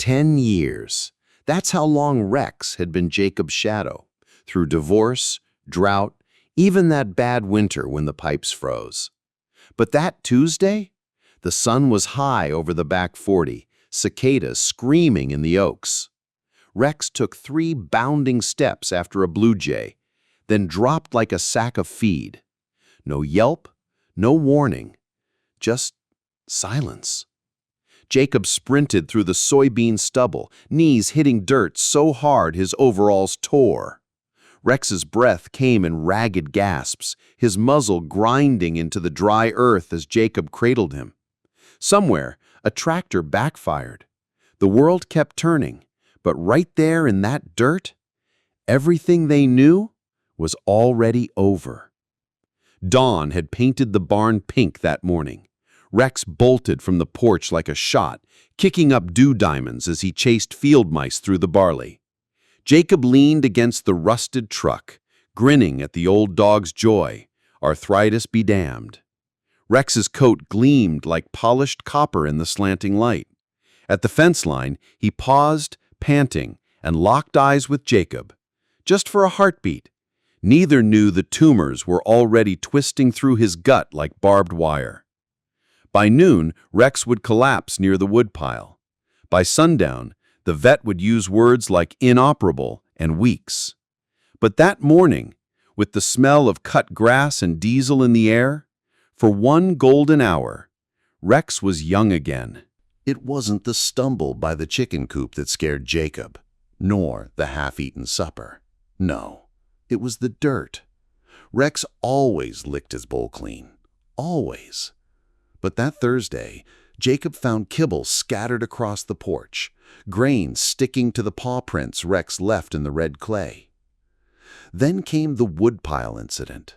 10 years. That's how long Rex had been Jacob's shadow, through divorce, drought, even that bad winter when the pipes froze. But that Tuesday, the sun was high over the back 40, cicadas screaming in the oaks. Rex took 3 bounding steps after a blue jay, then dropped like a sack of feed. No yelp, no warning, just silence. Jacob sprinted through the soybean stubble, knees hitting dirt so hard his overalls tore. Rex's breath came in ragged gasps, his muzzle grinding into the dry earth as Jacob cradled him. Somewhere, a tractor backfired. The world kept turning, but right there in that dirt, everything they knew was already over. Dawn had painted the barn pink that morning. Rex bolted from the porch like a shot, kicking up dew diamonds as he chased field mice through the barley. Jacob leaned against the rusted truck, grinning at the old dog's joy, arthritis be damned. Rex's coat gleamed like polished copper in the slanting light. At the fence line, he paused, panting, and locked eyes with Jacob. Just for a heartbeat. Neither knew the tumors were already twisting through his gut like barbed wire. By noon, Rex would collapse near the woodpile. By sundown, the vet would use words like inoperable and weeks. But that morning, with the smell of cut grass and diesel in the air, for one golden hour, Rex was young again. It wasn't the stumble by the chicken coop that scared Jacob, nor the half-eaten supper. No, it was the dirt. Rex always licked his bowl clean. Always. But that Thursday, Jacob found kibble scattered across the porch, grain sticking to the paw prints Rex left in the red clay. Then came the woodpile incident.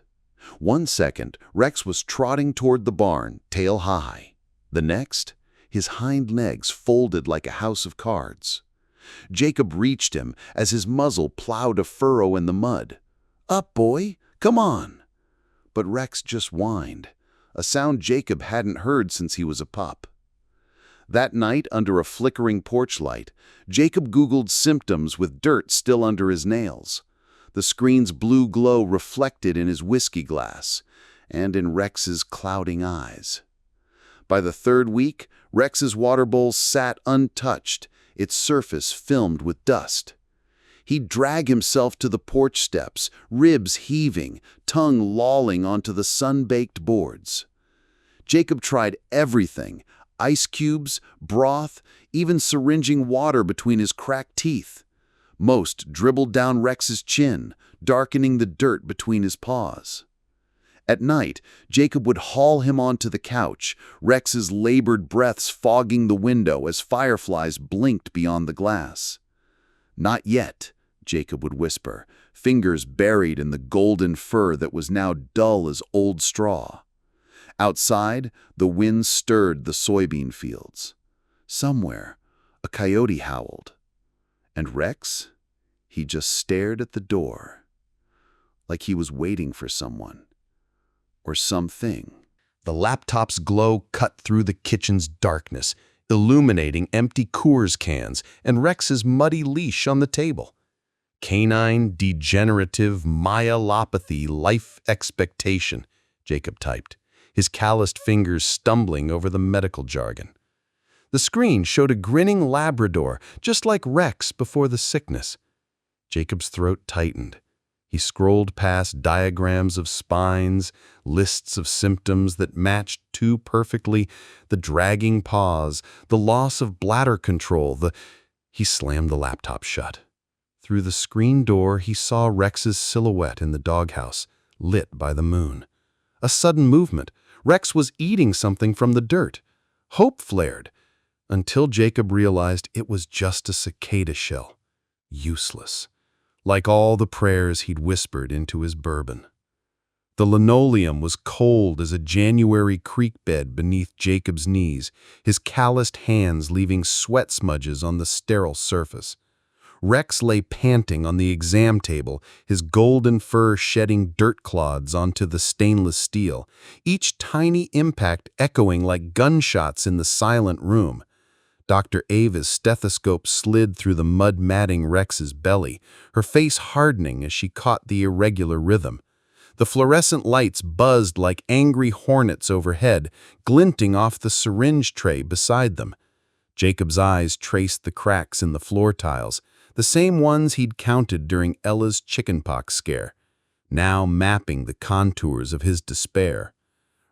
One second, Rex was trotting toward the barn, tail high. The next, his hind legs folded like a house of cards. Jacob reached him as his muzzle plowed a furrow in the mud. "Up, boy, come on." But Rex just whined, a sound Jacob hadn't heard since he was a pup. That night, under a flickering porch light, Jacob Googled symptoms with dirt still under his nails. The screen's blue glow reflected in his whiskey glass and in Rex's clouding eyes. By the 3rd week, Rex's water bowl sat untouched, its surface filmed with dust. He'd drag himself to the porch steps, ribs heaving, tongue lolling onto the sun-baked boards. Jacob tried everything, ice cubes, broth, even syringing water between his cracked teeth. Most dribbled down Rex's chin, darkening the dirt between his paws. At night, Jacob would haul him onto the couch, Rex's labored breaths fogging the window as fireflies blinked beyond the glass. "Not yet," Jacob would whisper, fingers buried in the golden fur that was now dull as old straw. Outside, the wind stirred the soybean fields. Somewhere, a coyote howled. And Rex? He just stared at the door, like he was waiting for someone. Or something. The laptop's glow cut through the kitchen's darkness, illuminating empty Coors cans and Rex's muddy leash on the table. Canine degenerative myelopathy life expectation, Jacob typed, his calloused fingers stumbling over the medical jargon. The screen showed a grinning Labrador, just like Rex before the sickness. Jacob's throat tightened. He scrolled past diagrams of spines, lists of symptoms that matched too perfectly, the dragging paws, the loss of bladder control, He slammed the laptop shut. Through the screen door, he saw Rex's silhouette in the doghouse, lit by the moon. A sudden movement. Rex was eating something from the dirt. Hope flared, until Jacob realized it was just a cicada shell. Useless. Like all the prayers he'd whispered into his bourbon. The linoleum was cold as a January creek bed beneath Jacob's knees, his calloused hands leaving sweat smudges on the sterile surface. Rex lay panting on the exam table, his golden fur shedding dirt clods onto the stainless steel, each tiny impact echoing like gunshots in the silent room. Dr. Ava's stethoscope slid through the mud matting Rex's belly, her face hardening as she caught the irregular rhythm. The fluorescent lights buzzed like angry hornets overhead, glinting off the syringe tray beside them. Jacob's eyes traced the cracks in the floor tiles, the same ones he'd counted during Ella's chickenpox scare, now mapping the contours of his despair.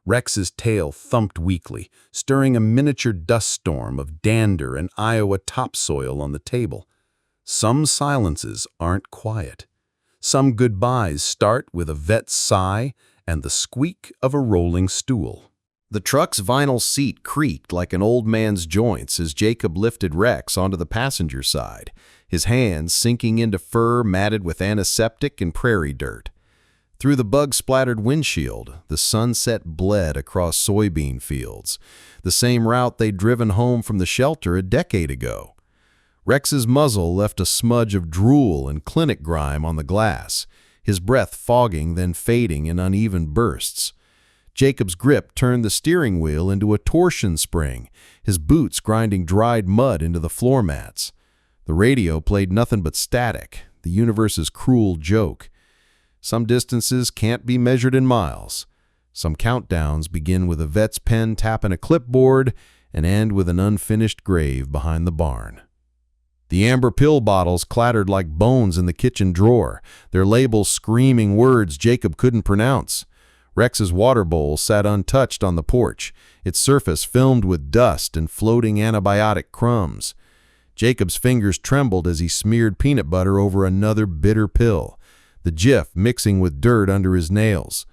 Rex's tail thumped weakly, stirring a miniature dust storm of dander and Iowa topsoil on the table. Some silences aren't quiet. Some goodbyes start with a vet's sigh and the squeak of a rolling stool. The truck's vinyl seat creaked like an old man's joints as Jacob lifted Rex onto the passenger side, his hands sinking into fur matted with antiseptic and prairie dirt. Through the bug-splattered windshield, the sunset bled across soybean fields, the same route they'd driven home from the shelter a decade ago. Rex's muzzle left a smudge of drool and clinic grime on the glass, his breath fogging then fading in uneven bursts. Jacob's grip turned the steering wheel into a torsion spring, his boots grinding dried mud into the floor mats. The radio played nothing but static, the universe's cruel joke. Some distances can't be measured in miles. Some countdowns begin with a vet's pen tapping a clipboard and end with an unfinished grave behind the barn. The amber pill bottles clattered like bones in the kitchen drawer, their labels screaming words Jacob couldn't pronounce. Rex's water bowl sat untouched on the porch, its surface filmed with dust and floating antibiotic crumbs. Jacob's fingers trembled as he smeared peanut butter over another bitter pill, the Jif mixing with dirt under his nails.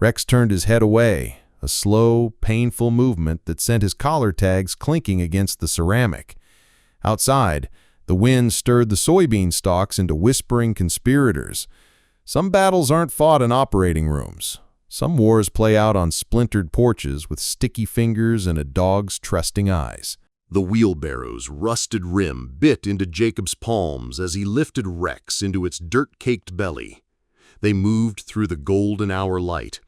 Rex turned his head away, a slow, painful movement that sent his collar tags clinking against the ceramic. Outside, the wind stirred the soybean stalks into whispering conspirators. Some battles aren't fought in operating rooms. Some wars play out on splintered porches with sticky fingers and a dog's trusting eyes. The wheelbarrow's rusted rim bit into Jacob's palms as he lifted Rex into its dirt-caked belly. They moved through the golden hour light,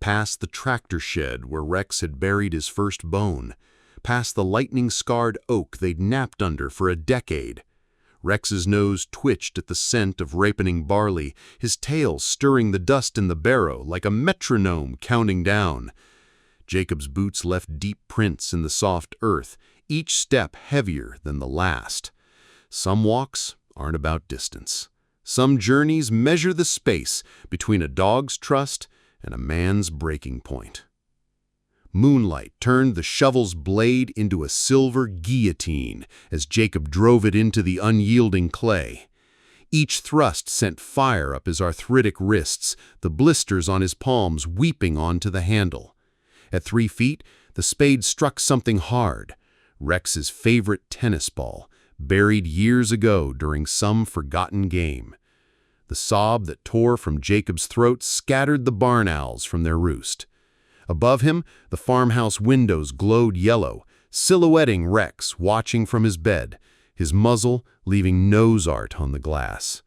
past the tractor shed where Rex had buried his first bone, past the lightning-scarred oak they'd napped under for a decade. Rex's nose twitched at the scent of ripening barley, his tail stirring the dust in the barrow like a metronome counting down. Jacob's boots left deep prints in the soft earth, each step heavier than the last. Some walks aren't about distance. Some journeys measure the space between a dog's trust and a man's breaking point. Moonlight turned the shovel's blade into a silver guillotine as Jacob drove it into the unyielding clay. Each thrust sent fire up his arthritic wrists, the blisters on his palms weeping onto the handle. At 3 feet, the spade struck something hard, Rex's favorite tennis ball, buried years ago during some forgotten game. The sob that tore from Jacob's throat scattered the barn owls from their roost. Above him, the farmhouse windows glowed yellow, silhouetting Rex watching from his bed, his muzzle leaving nose art on the glass.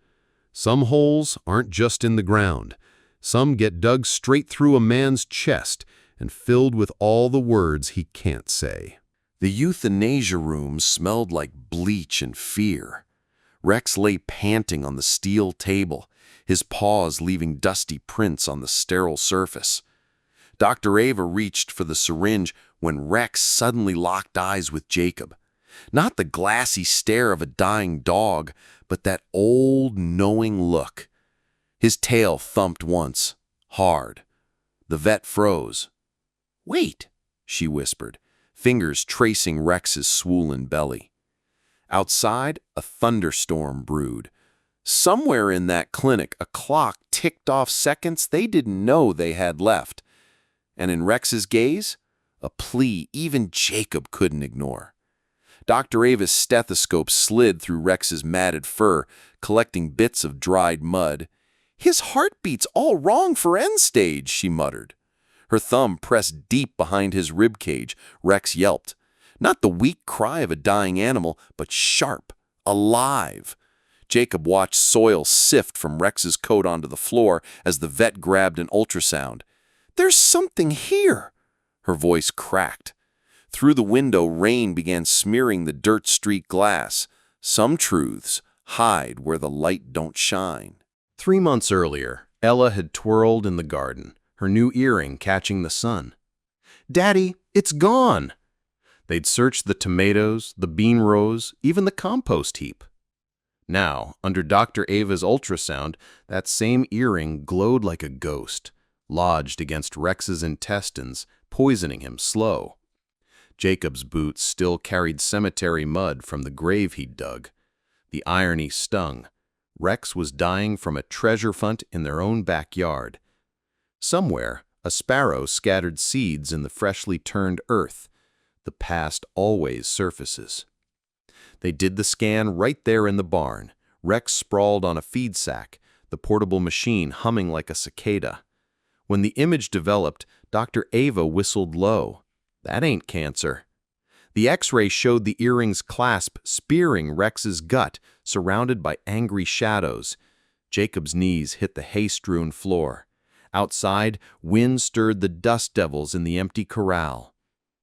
Some holes aren't just in the ground. Some get dug straight through a man's chest and filled with all the words he can't say. The euthanasia room smelled like bleach and fear. Rex lay panting on the steel table, his paws leaving dusty prints on the sterile surface. Dr. Ava reached for the syringe when Rex suddenly locked eyes with Jacob. Not the glassy stare of a dying dog, but that old, knowing look. His tail thumped once, hard. The vet froze. "Wait," she whispered, fingers tracing Rex's swollen belly. Outside, a thunderstorm brewed. Somewhere in that clinic, a clock ticked off seconds they didn't know they had left. And in Rex's gaze, a plea even Jacob couldn't ignore. Dr. Ava's stethoscope slid through Rex's matted fur, collecting bits of dried mud. "His heartbeat's all wrong for end stage," she muttered. Her thumb pressed deep behind his ribcage. Rex yelped. Not the weak cry of a dying animal, but sharp, alive. Jacob watched soil sift from Rex's coat onto the floor as the vet grabbed an ultrasound. "There's something here," her voice cracked. Through the window, rain began smearing the dirt-streaked glass. Some truths hide where the light don't shine. 3 months earlier, Ella had twirled in the garden, her new earring catching the sun. "Daddy, it's gone!" They'd searched the tomatoes, the bean rows, even the compost heap. Now, under Dr. Ava's ultrasound, that same earring glowed like a ghost, lodged against Rex's intestines, poisoning him slow. Jacob's boots still carried cemetery mud from the grave he'd dug. The irony stung. Rex was dying from a treasure hunt in their own backyard. Somewhere, a sparrow scattered seeds in the freshly turned earth. The past always surfaces. They did the scan right there in the barn. Rex sprawled on a feed sack, the portable machine humming like a cicada. When the image developed, Dr. Ava whistled low. "That ain't cancer." The X-ray showed the earring's clasp spearing Rex's gut, surrounded by angry shadows. Jacob's knees hit the hay-strewn floor. Outside, wind stirred the dust devils in the empty corral.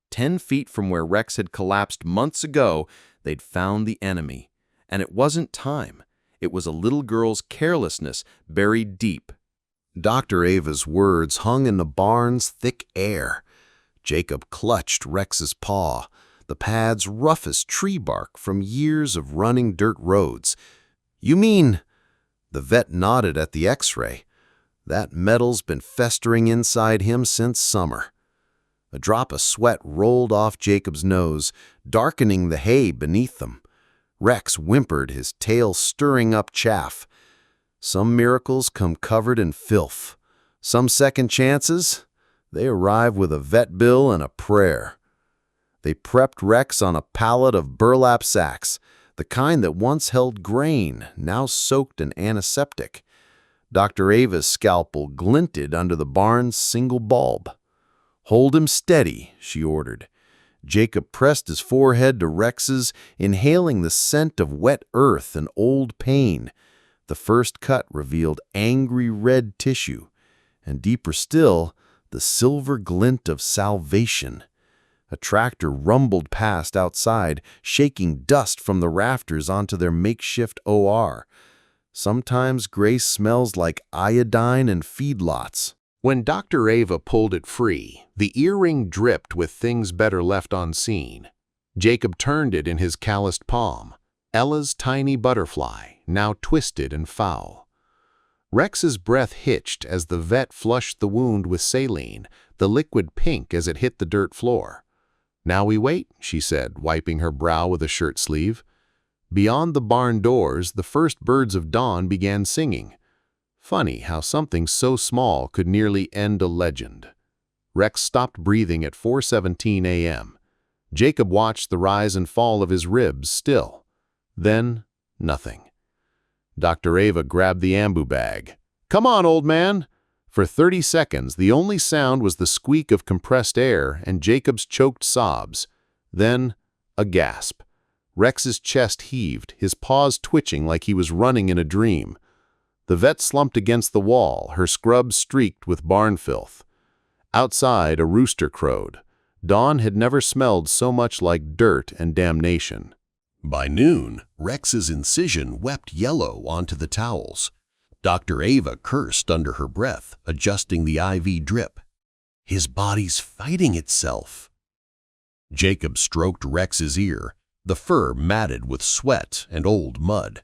10 feet from where Rex had collapsed months ago, they'd found the enemy. And it wasn't time. It was a little girl's carelessness buried deep. Dr. Ava's words hung in the barn's thick air. Jacob clutched Rex's paw, the pad's rough as tree bark from years of running dirt roads. "You mean—" The vet nodded at the X-ray. "That metal's been festering inside him since summer." A drop of sweat rolled off Jacob's nose, darkening the hay beneath them. Rex whimpered, his tail stirring up chaff. Some miracles come covered in filth. Some second chances, they arrive with a vet bill and a prayer. They prepped Rex on a pallet of burlap sacks, the kind that once held grain, now soaked in antiseptic. Dr. Ava's scalpel glinted under the barn's single bulb. "Hold him steady," she ordered. Jacob pressed his forehead to Rex's, inhaling the scent of wet earth and old pain. The first cut revealed angry red tissue, and deeper still, the silver glint of salvation. A tractor rumbled past outside, shaking dust from the rafters onto their makeshift OR. Sometimes grace smells like iodine and feedlots. When Dr. Ava pulled it free, the earring dripped with things better left unseen. Jacob turned it in his calloused palm. Ella's tiny butterfly, now twisted and foul. Rex's breath hitched as the vet flushed the wound with saline, the liquid pink as it hit the dirt floor. "Now we wait," she said, wiping her brow with a shirt sleeve. Beyond the barn doors, the first birds of dawn began singing. Funny how something so small could nearly end a legend. Rex stopped breathing at 4:17 a.m. Jacob watched the rise and fall of his ribs still. Then, nothing. Dr. Ava grabbed the ambu bag. "Come on, old man!" For 30 seconds, the only sound was the squeak of compressed air and Jacob's choked sobs. Then, a gasp. Rex's chest heaved, his paws twitching like he was running in a dream. The vet slumped against the wall, her scrubs streaked with barn filth. Outside, a rooster crowed. Dawn had never smelled so much like dirt and damnation. By noon, Rex's incision wept yellow onto the towels. Dr. Ava cursed under her breath, adjusting the IV drip. "His body's fighting itself." Jacob stroked Rex's ear, the fur matted with sweat and old mud.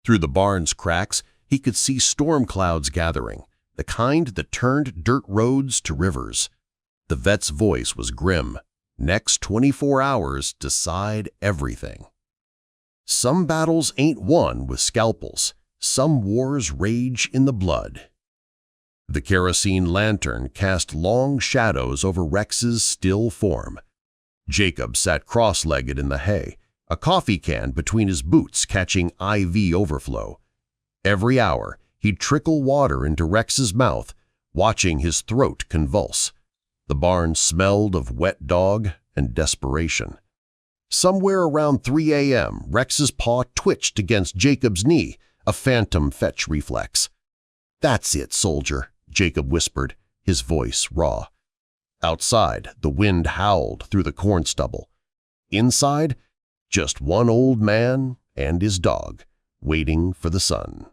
Through the barn's cracks, he could see storm clouds gathering, the kind that turned dirt roads to rivers. The vet's voice was grim. "Next 24 hours decide everything." Some battles ain't won with scalpels. Some wars rage in the blood. The kerosene lantern cast long shadows over Rex's still form. Jacob sat cross-legged in the hay, a coffee can between his boots catching IV overflow. Every hour, he'd trickle water into Rex's mouth, watching his throat convulse. The barn smelled of wet dog and desperation. Somewhere around 3 a.m., Rex's paw twitched against Jacob's knee, a phantom fetch reflex. "That's it, soldier," Jacob whispered, his voice raw. Outside, the wind howled through the corn stubble. Inside, just one old man and his dog, waiting for the sun.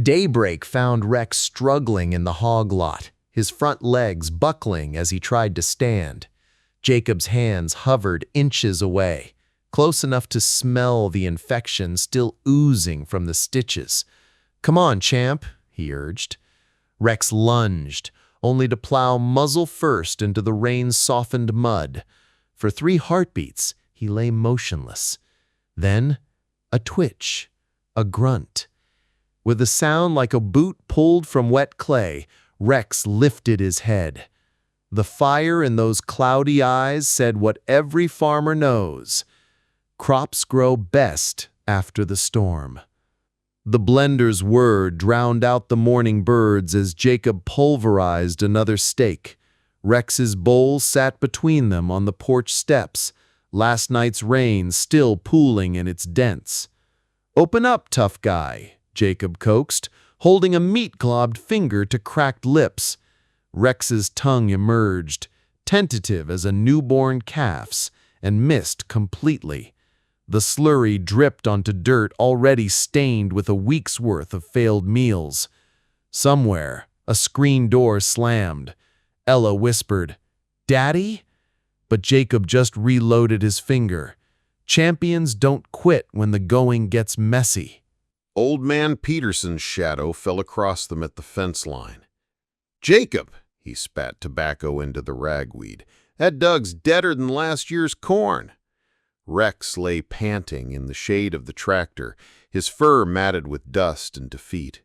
Daybreak found Rex struggling in the hog lot, his front legs buckling as he tried to stand. Jacob's hands hovered inches away, close enough to smell the infection still oozing from the stitches. "Come on, champ," he urged. Rex lunged, only to plow muzzle first into the rain-softened mud. For 3 heartbeats, he lay motionless. Then, a twitch, a grunt. With a sound like a boot pulled from wet clay, Rex lifted his head. The fire in those cloudy eyes said what every farmer knows: crops grow best after the storm. The blender's whir drowned out the morning birds as Jacob pulverized another steak. Rex's bowl sat between them on the porch steps, last night's rain still pooling in its dents. "Open up, tough guy," Jacob coaxed, holding a meat-globbed finger to cracked lips. Rex's tongue emerged, tentative as a newborn calf's, and missed completely. The slurry dripped onto dirt already stained with a week's worth of failed meals. Somewhere, a screen door slammed. Ella whispered, "Daddy?" But Jacob just reloaded his finger. Champions don't quit when the going gets messy. Old man Peterson's shadow fell across them at the fence line. "Jacob," he spat tobacco into the ragweed, "that Doug's deader than last year's corn." Rex lay panting in the shade of the tractor, his fur matted with dust and defeat.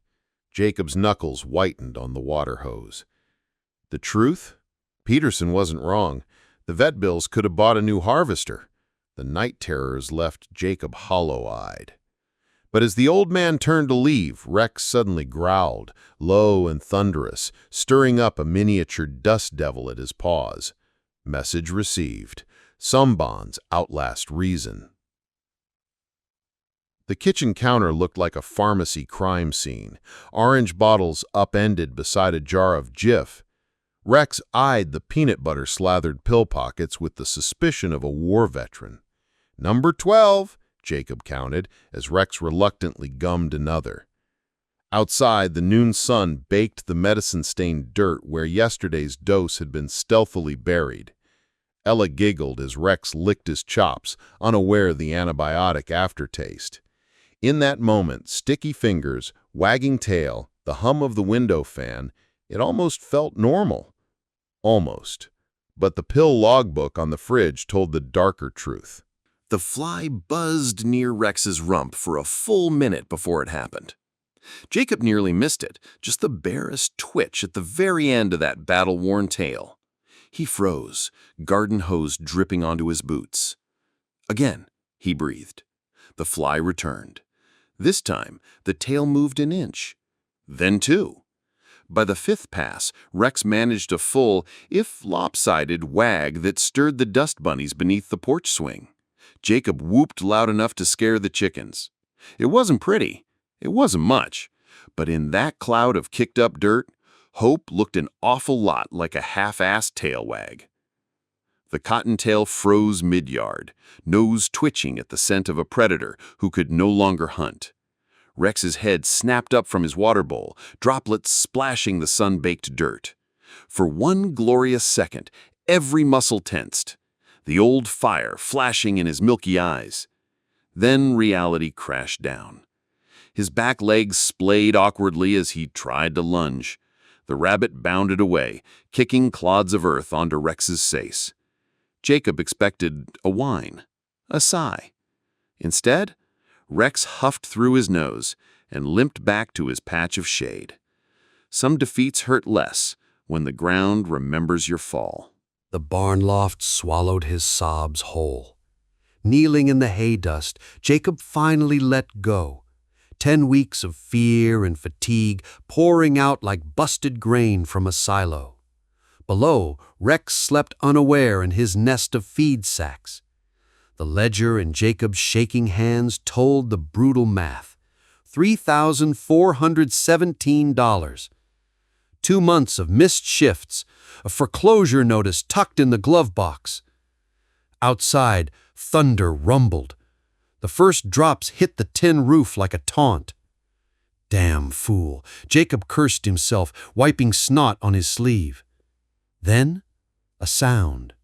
Jacob's knuckles whitened on the water hose. The truth? Peterson wasn't wrong. The vet bills could have bought a new harvester. The night terrors left Jacob hollow-eyed. But as the old man turned to leave, Rex suddenly growled, low and thunderous, stirring up a miniature dust devil at his paws. Message received. Some bonds outlast reason. The kitchen counter looked like a pharmacy crime scene, orange bottles upended beside a jar of Jif. Rex eyed the peanut butter-slathered pill pockets with the suspicion of a war veteran. "Number 12, Jacob counted, as Rex reluctantly gummed another. Outside, the noon sun baked the medicine-stained dirt where yesterday's dose had been stealthily buried. Ella giggled as Rex licked his chops, unaware of the antibiotic aftertaste. In that moment, sticky fingers, wagging tail, the hum of the window fan, it almost felt normal. Almost. But the pill logbook on the fridge told the darker truth. The fly buzzed near Rex's rump for a full minute before it happened. Jacob nearly missed it, just the barest twitch at the very end of that battle-worn tail. He froze, garden hose dripping onto his boots. Again, he breathed. The fly returned. This time, the tail moved an inch. Then 2. By the 5th pass, Rex managed a full, if lopsided, wag that stirred the dust bunnies beneath the porch swing. Jacob whooped loud enough to scare the chickens. It wasn't pretty. It wasn't much. But in that cloud of kicked-up dirt, Hope looked an awful lot like a half-assed tail wag. The cottontail froze mid-yard, nose twitching at the scent of a predator who could no longer hunt. Rex's head snapped up from his water bowl, droplets splashing the sun-baked dirt. For one glorious second, every muscle tensed, the old fire flashing in his milky eyes. Then reality crashed down. His back legs splayed awkwardly as he tried to lunge. The rabbit bounded away, kicking clods of earth onto Rex's face. Jacob expected a whine, a sigh. Instead, Rex huffed through his nose and limped back to his patch of shade. Some defeats hurt less when the ground remembers your fall. The barn loft swallowed his sobs whole. Kneeling in the hay dust, Jacob finally let go. 10 weeks of fear and fatigue pouring out like busted grain from a silo. Below, Rex slept unaware in his nest of feed sacks. The ledger in Jacob's shaking hands told the brutal math. $3,417. 2 months of missed shifts, a foreclosure notice tucked in the glove box. Outside, thunder rumbled. The first drops hit the tin roof like a taunt. Damn fool, Jacob cursed himself, wiping snot on his sleeve. Then, a sound.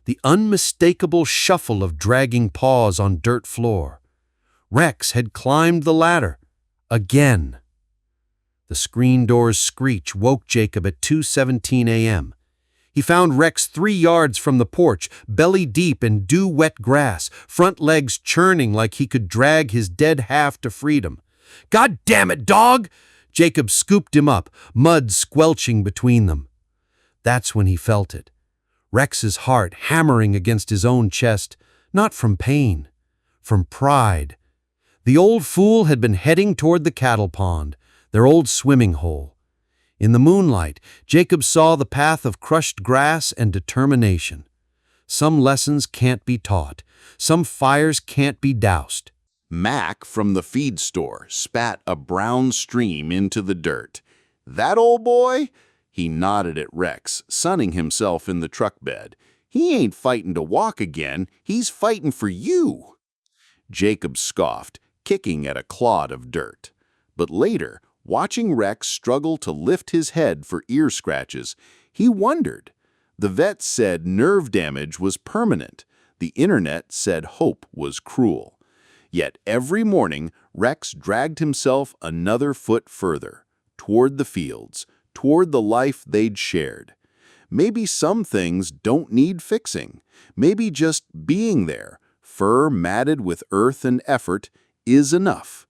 The unmistakable shuffle of dragging paws on dirt floor. Rex had climbed the ladder. Again. The screen door's screech woke Jacob at 2:17 a.m. He found Rex 3 yards from the porch, belly deep in dew-wet grass, front legs churning like he could drag his dead half to freedom. "God damn it, dog!" Jacob scooped him up, mud squelching between them. That's when he felt it. Rex's heart hammering against his own chest, not from pain, from pride. The old fool had been heading toward the cattle pond, their old swimming hole. In the moonlight, Jacob saw the path of crushed grass and determination. Some lessons can't be taught. Some fires can't be doused. Mac from the feed store spat a brown stream into the dirt. "That old boy?" He nodded at Rex, sunning himself in the truck bed. "He ain't fighting to walk again. He's fighting for you." Jacob scoffed, kicking at a clod of dirt. But later, watching Rex struggle to lift his head for ear scratches, he wondered. The vet said nerve damage was permanent. The internet said hope was cruel. Yet every morning, Rex dragged himself another foot further, toward the fields, toward the life they'd shared. Maybe some things don't need fixing. Maybe just being there, fur matted with earth and effort, is enough.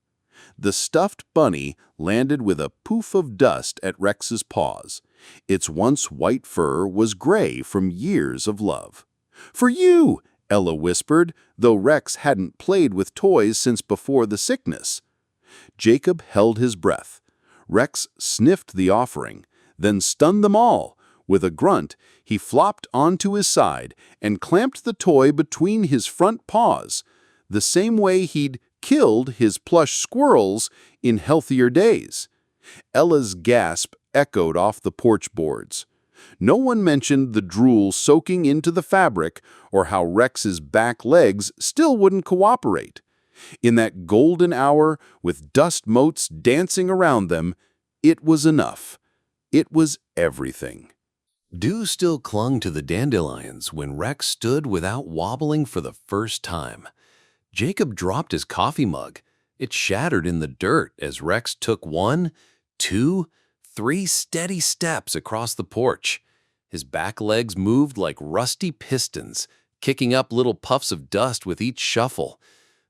The stuffed bunny landed with a poof of dust at Rex's paws. Its once white fur was gray from years of love. "For you," Ella whispered, though Rex hadn't played with toys since before the sickness. Jacob held his breath. Rex sniffed the offering, then stunned them all. With a grunt, he flopped onto his side and clamped the toy between his front paws, the same way he'd killed his plush squirrels in healthier days. Ella's gasp echoed off the porch boards. No one mentioned the drool soaking into the fabric or how Rex's back legs still wouldn't cooperate. In that golden hour, with dust motes dancing around them, it was enough. It was everything. Dew still clung to the dandelions when Rex stood without wobbling for the first time. Jacob dropped his coffee mug. It shattered in the dirt as Rex took 1, 2, 3 steady steps across the porch. His back legs moved like rusty pistons, kicking up little puffs of dust with each shuffle.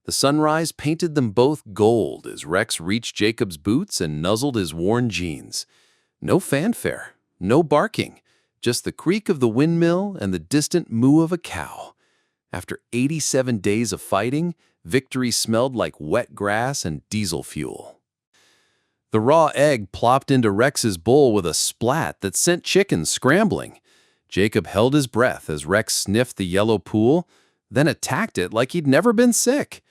The sunrise painted them both gold as Rex reached Jacob's boots and nuzzled his worn jeans. No fanfare, no barking, just the creak of the windmill and the distant moo of a cow. After 87 days of fighting, victory smelled like wet grass and diesel fuel. The raw egg plopped into Rex's bowl with a splat that sent chickens scrambling. Jacob held his breath as Rex sniffed the yellow pool, then attacked it like he'd never been sick.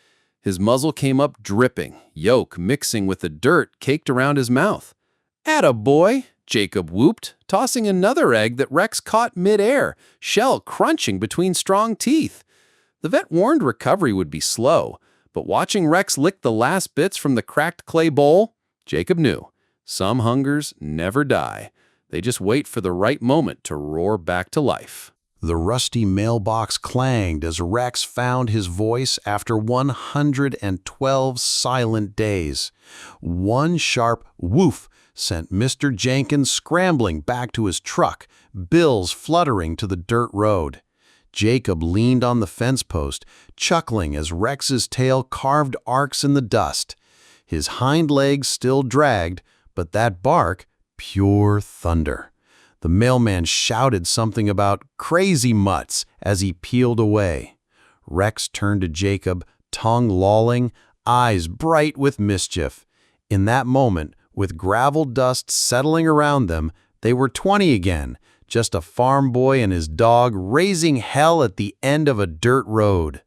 His muzzle came up dripping, yolk mixing with the dirt caked around his mouth. "Atta boy," Jacob whooped, tossing another egg that Rex caught mid-air, shell crunching between strong teeth. The vet warned recovery would be slow, but watching Rex lick the last bits from the cracked clay bowl, Jacob knew some hungers never die. They just wait for the right moment to roar back to life. The rusty mailbox clanged as Rex found his voice after 112 silent days. One sharp woof sent Mr. Jenkins scrambling back to his truck, bills fluttering to the dirt road. Jacob leaned on the fence post, chuckling as Rex's tail carved arcs in the dust. His hind legs still dragged, but that bark, pure thunder. The mailman shouted something about crazy mutts as he peeled away. Rex turned to Jacob, tongue lolling, eyes bright with mischief. In that moment, with gravel dust settling around them, they were 20 again, just a farm boy and his dog raising hell at the end of a dirt road.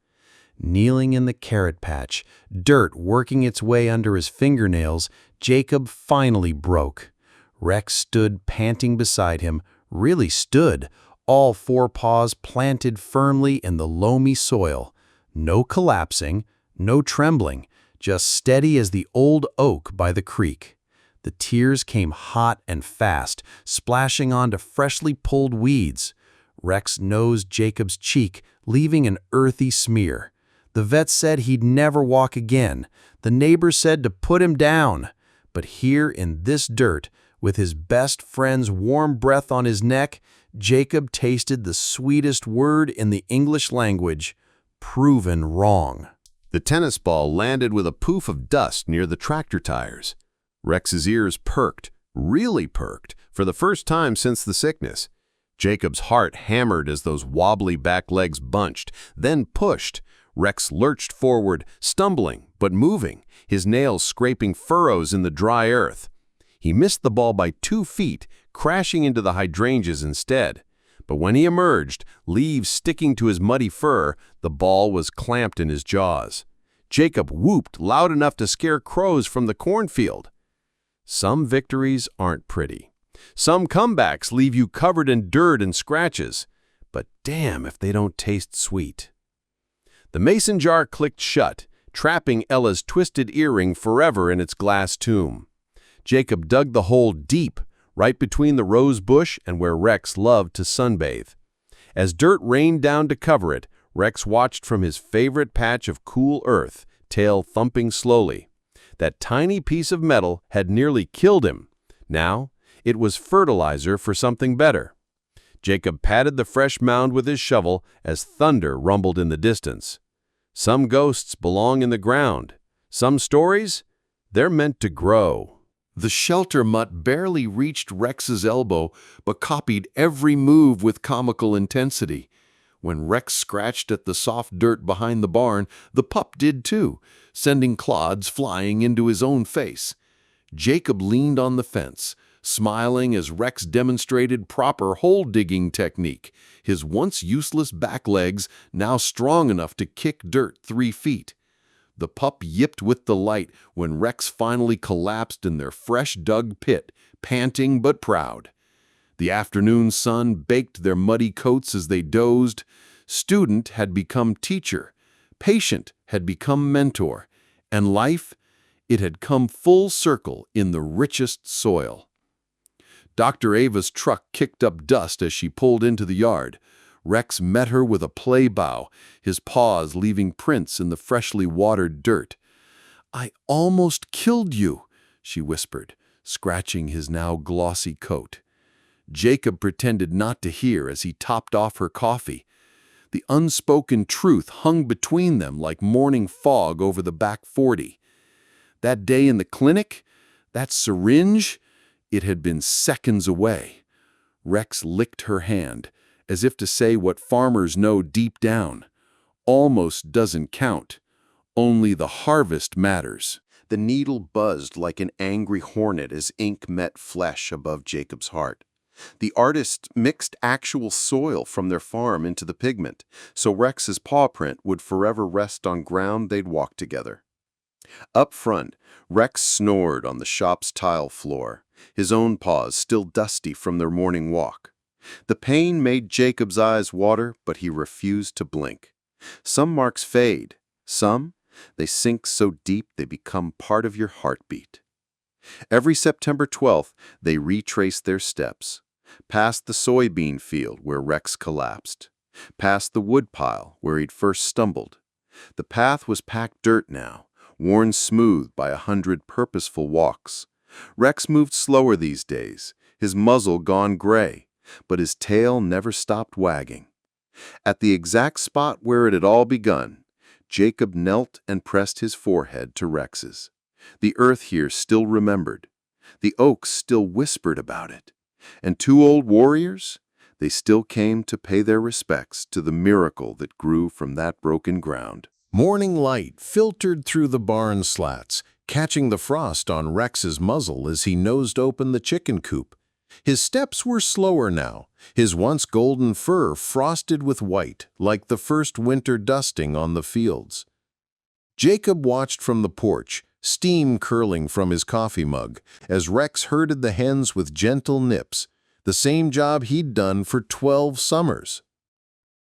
Kneeling in the carrot patch, dirt working its way under his fingernails, Jacob finally broke. Rex stood panting beside him, really stood, all four paws planted firmly in the loamy soil. No collapsing, no trembling, just steady as the old oak by the creek. The tears came hot and fast, splashing onto freshly pulled weeds. Rex nosed Jacob's cheek, leaving an earthy smear. The vet said he'd never walk again. The neighbors said to put him down. But here in this dirt, with his best friend's warm breath on his neck, Jacob tasted the sweetest word in the English language: proven wrong. The tennis ball landed with a poof of dust near the tractor tires. Rex's ears perked, really perked, for the first time since the sickness. Jacob's heart hammered as those wobbly back legs bunched, then pushed. Rex lurched forward, stumbling but moving, his nails scraping furrows in the dry earth. He missed the ball by 2 feet, crashing into the hydrangeas instead. But when he emerged, leaves sticking to his muddy fur, the ball was clamped in his jaws. Jacob whooped loud enough to scare crows from the cornfield. Some victories aren't pretty. Some comebacks leave you covered in dirt and scratches. But damn if they don't taste sweet. The mason jar clicked shut, trapping Ella's twisted earring forever in its glass tomb. Jacob dug the hole deep, right between the rose bush and where Rex loved to sunbathe. As dirt rained down to cover it, Rex watched from his favorite patch of cool earth, tail thumping slowly. That tiny piece of metal had nearly killed him. Now, it was fertilizer for something better. Jacob patted the fresh mound with his shovel as thunder rumbled in the distance. Some ghosts belong in the ground. Some stories, they're meant to grow. The shelter mutt barely reached Rex's elbow, but copied every move with comical intensity. When Rex scratched at the soft dirt behind the barn, the pup did too, sending clods flying into his own face. Jacob leaned on the fence, smiling as Rex demonstrated proper hole-digging technique, his once useless back legs now strong enough to kick dirt 3 feet. The pup yipped with delight when Rex finally collapsed in their fresh-dug pit, panting but proud. The afternoon sun baked their muddy coats as they dozed. Student had become teacher, patient had become mentor, and life, it had come full circle in the richest soil. Dr. Ava's truck kicked up dust as she pulled into the yard. Rex met her with a play bow, his paws leaving prints in the freshly watered dirt. "I almost killed you," she whispered, scratching his now glossy coat. Jacob pretended not to hear as he topped off her coffee. The unspoken truth hung between them like morning fog over the back 40. That day in the clinic, that syringe, it had been seconds away. Rex licked her hand, as if to say what farmers know deep down. Almost doesn't count. Only the harvest matters. The needle buzzed like an angry hornet as ink met flesh above Jacob's heart. The artist mixed actual soil from their farm into the pigment, so Rex's paw print would forever rest on ground they'd walked together. Up front, Rex snored on the shop's tile floor, his own paws still dusty from their morning walk. The pain made Jacob's eyes water, but he refused to blink. Some marks fade. Some, they sink so deep they become part of your heartbeat. Every September 12th, they retraced their steps. Past the soybean field where Rex collapsed. Past the woodpile where he'd first stumbled. The path was packed dirt now, worn smooth by 100 purposeful walks. Rex moved slower these days, his muzzle gone gray, but his tail never stopped wagging. At the exact spot where it had all begun, Jacob knelt and pressed his forehead to Rex's. The earth here still remembered. The oaks still whispered about it. And 2 old warriors, they still came to pay their respects to the miracle that grew from that broken ground. Morning light filtered through the barn slats, catching the frost on Rex's muzzle as he nosed open the chicken coop. His steps were slower now, his once golden fur frosted with white, like the first winter dusting on the fields. Jacob watched from the porch, steam curling from his coffee mug as Rex herded the hens with gentle nips, the same job he'd done for 12 summers.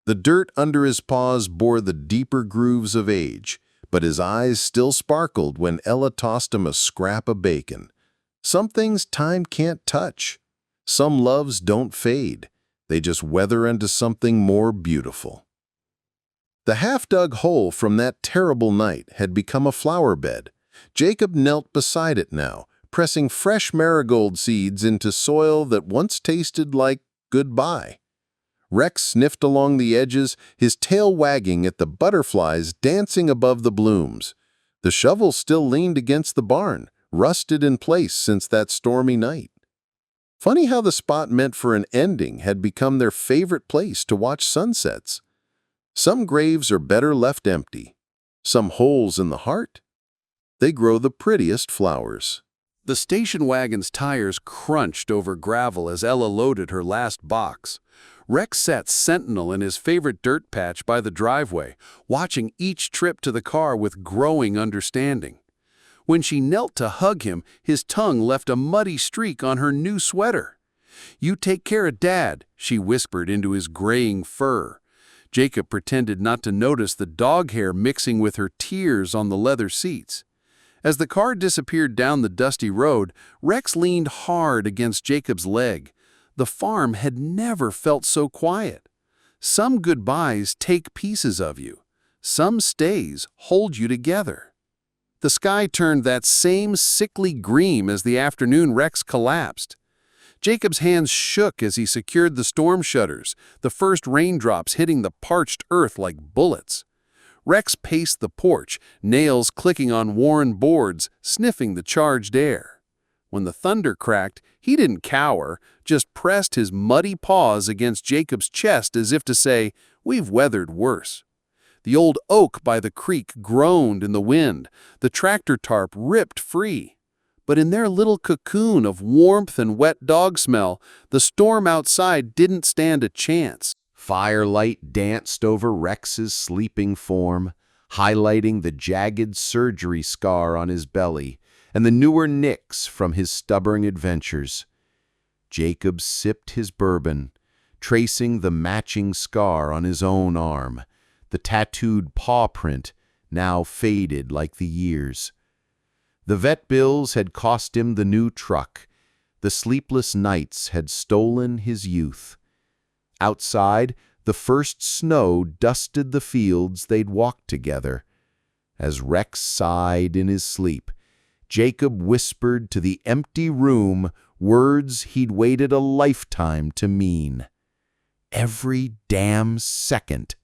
The dirt under his paws bore the deeper grooves of age, but his eyes still sparkled when Ella tossed him a scrap of bacon. Some things time can't touch. Some loves don't fade. They just weather into something more beautiful. The half-dug hole from that terrible night had become a flower bed. Jacob knelt beside it now, pressing fresh marigold seeds into soil that once tasted like goodbye. Rex sniffed along the edges, his tail wagging at the butterflies dancing above the blooms. The shovel still leaned against the barn, rusted in place since that stormy night. Funny how the spot meant for an ending had become their favorite place to watch sunsets. Some graves are better left empty. Some holes in the heart, they grow the prettiest flowers. The station wagon's tires crunched over gravel as Ella loaded her last box. Rex sat sentinel in his favorite dirt patch by the driveway, watching each trip to the car with growing understanding. When she knelt to hug him, his tongue left a muddy streak on her new sweater. "You take care of Dad," she whispered into his graying fur. Jacob pretended not to notice the dog hair mixing with her tears on the leather seats. As the car disappeared down the dusty road, Rex leaned hard against Jacob's leg. The farm had never felt so quiet. Some goodbyes take pieces of you. Some stays hold you together. The sky turned that same sickly green as the afternoon Rex collapsed. Jacob's hands shook as he secured the storm shutters, the first raindrops hitting the parched earth like bullets. Rex paced the porch, nails clicking on worn boards, sniffing the charged air. When the thunder cracked, he didn't cower, just pressed his muddy paws against Jacob's chest as if to say, "We've weathered worse." The old oak by the creek groaned in the wind, the tractor tarp ripped free. But in their little cocoon of warmth and wet dog smell, the storm outside didn't stand a chance. Firelight danced over Rex's sleeping form, highlighting the jagged surgery scar on his belly and the newer nicks from his stubborn adventures. Jacob sipped his bourbon, tracing the matching scar on his own arm, the tattooed paw print now faded like the years. The vet bills had cost him the new truck. The sleepless nights had stolen his youth. Outside, the first snow dusted the fields they'd walked together. As Rex sighed in his sleep, Jacob whispered to the empty room words he'd waited a lifetime to mean. Every damn second.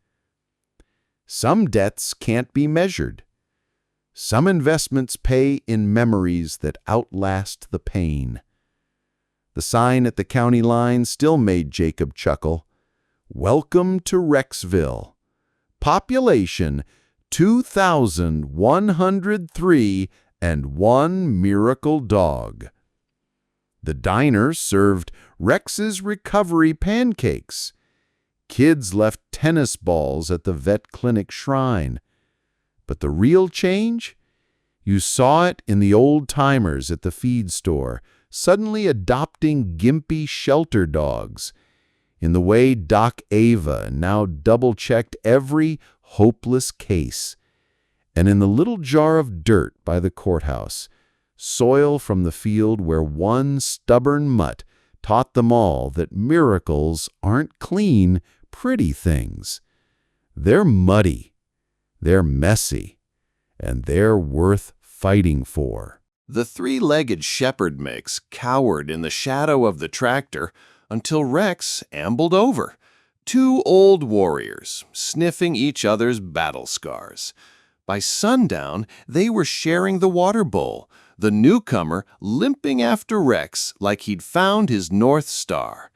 Some debts can't be measured. Some investments pay in memories that outlast the pain. The sign at the county line still made Jacob chuckle. "Welcome to Rexville. Population 2,103 and one miracle dog." The diner served Rex's recovery pancakes. Kids left tennis balls at the vet clinic shrine. But the real change? You saw it in the old-timers at the feed store, suddenly adopting gimpy shelter dogs, in the way Doc Ava now double-checked every hopeless case, and in the little jar of dirt by the courthouse, soil from the field where one stubborn mutt taught them all that miracles aren't clean, pretty things. They're muddy. They're messy, and they're worth fighting for. The three-legged shepherd mix cowered in the shadow of the tractor until Rex ambled over. Two old warriors, sniffing each other's battle scars. By sundown, they were sharing the water bowl, the newcomer limping after Rex like he'd found his North Star.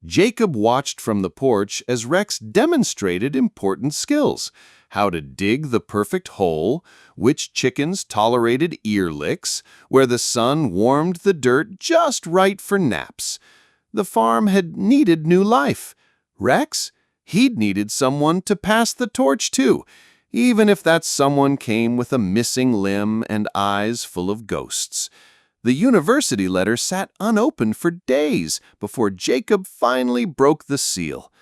Jacob watched from the porch as Rex demonstrated important skills: how to dig the perfect hole, which chickens tolerated ear licks, where the sun warmed the dirt just right for naps. The farm had needed new life. Rex, he'd needed someone to pass the torch to. even if that someone came with a missing limb and eyes full of ghosts. The university letter sat unopened for days before Jacob finally broke the seal.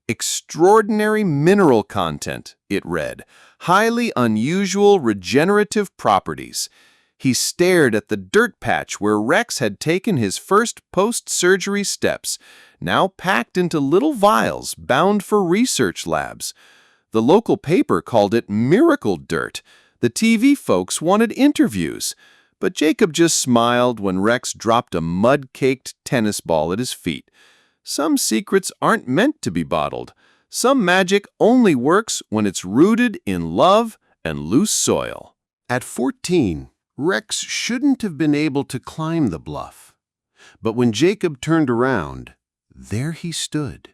Extraordinary mineral content, it read. Highly unusual regenerative properties. He stared at the dirt patch where Rex had taken his first post-surgery steps, now packed into little vials bound for research labs. The local paper called it miracle dirt. The TV folks wanted interviews. But Jacob just smiled when Rex dropped a mud-caked tennis ball at his feet. Some secrets aren't meant to be bottled. Some magic only works when it's rooted in love and loose soil. At 14, Rex shouldn't have been able to climb the bluff. But when Jacob turned around, there he stood,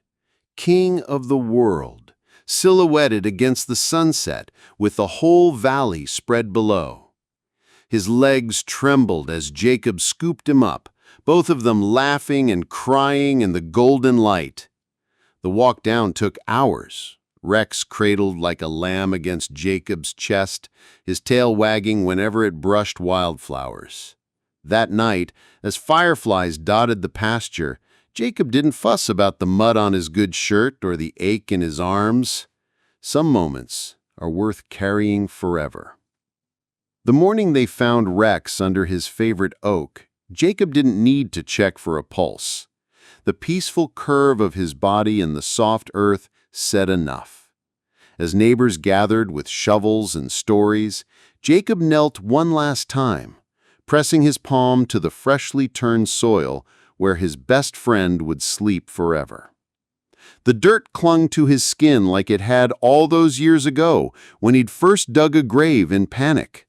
king of the world, silhouetted against the sunset with the whole valley spread below. His legs trembled as Jacob scooped him up, both of them laughing and crying in the golden light. The walk down took hours. Rex cradled like a lamb against Jacob's chest, his tail wagging whenever it brushed wildflowers. That night, as fireflies dotted the pasture, Jacob didn't fuss about the mud on his good shirt or the ache in his arms. Some moments are worth carrying forever. The morning they found Rex under his favorite oak, Jacob didn't need to check for a pulse. The peaceful curve of his body in the soft earth said enough. As neighbors gathered with shovels and stories, Jacob knelt one last time, pressing his palm to the freshly turned soil where his best friend would sleep forever. The dirt clung to his skin like it had all those years ago when he'd first dug a grave in panic.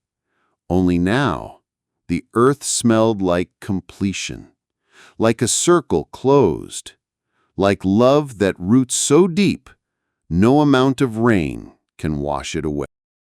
Only now, the earth smelled like completion, like a circle closed, like love that roots so deep, no amount of rain can wash it away.